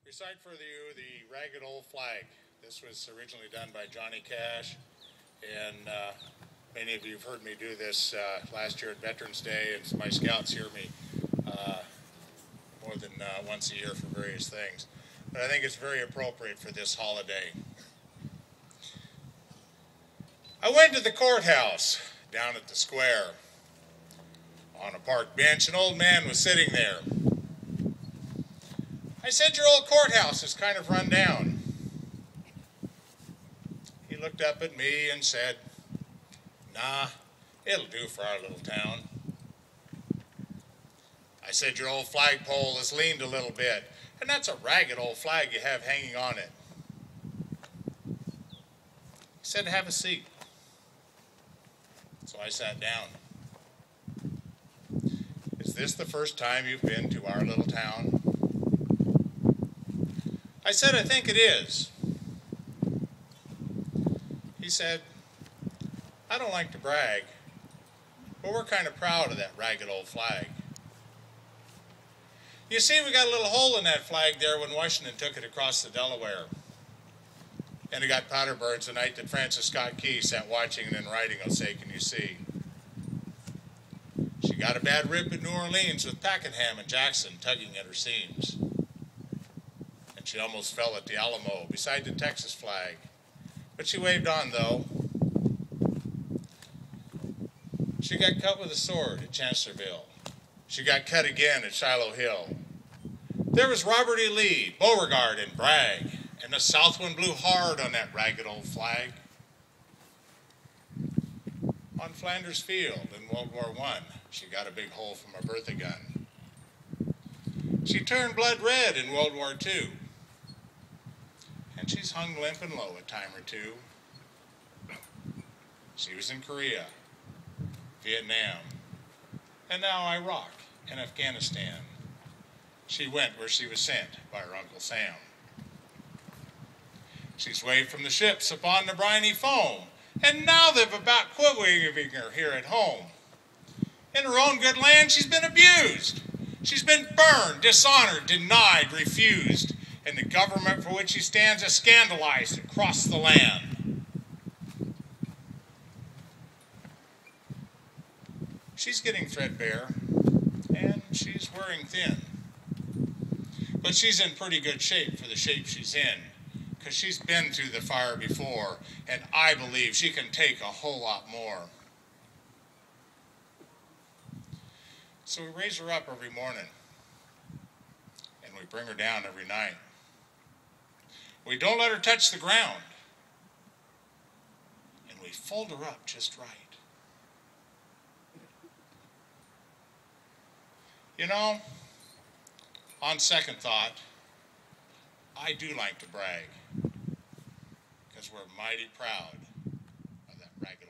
Recite for you the Ragged Old Flag. This was originally done by Johnny Cash, and many of you have heard me do this last year at Veterans Day, and my scouts hear me more than once a year for various things. But I think it's very appropriate for this holiday. I went to the courthouse down at the square. On a park bench, an old man was sitting there. I said, "Your old courthouse is kind of run down." He looked up at me and said, "Nah, it'll do for our little town." I said, "Your old flagpole has leaned a little bit, and that's a ragged old flag you have hanging on it." He said, "Have a seat." So I sat down. "Is this the first time you've been to our little town?" I said, "I think it is." He said, "I don't like to brag, but we're kind of proud of that ragged old flag. You see, we got a little hole in that flag there when Washington took it across the Delaware. And it got powder burns the night that Francis Scott Key sat watching and then writing, 'Oh, say, can you see?' She got a bad rip in New Orleans with Pakenham and Jackson tugging at her seams. And she almost fell at the Alamo beside the Texas flag. But she waved on, though. She got cut with a sword at Chancellorsville. She got cut again at Shiloh Hill. There was Robert E. Lee, Beauregard, and Bragg, and the south wind blew hard on that ragged old flag. On Flanders Field in World War I, she got a big hole from a Bertha gun. She turned blood red in World War II. And she's hung limp and low a time or two. She was in Korea, Vietnam, and now Iraq and Afghanistan. She went where she was sent by her Uncle Sam. She's waved from the ships upon the briny foam, and now they've about quit waving her here at home. In her own good land, she's been abused. She's been burned, dishonored, denied, refused, and the government for which she stands is scandalized across the land. She's getting threadbare, and she's wearing thin. But she's in pretty good shape for the shape she's in, because she's been through the fire before, and I believe she can take a whole lot more. So we raise her up every morning, and we bring her down every night. We don't let her touch the ground, and we fold her up just right. You know, on second thought, I do like to brag, because we're mighty proud of that ragged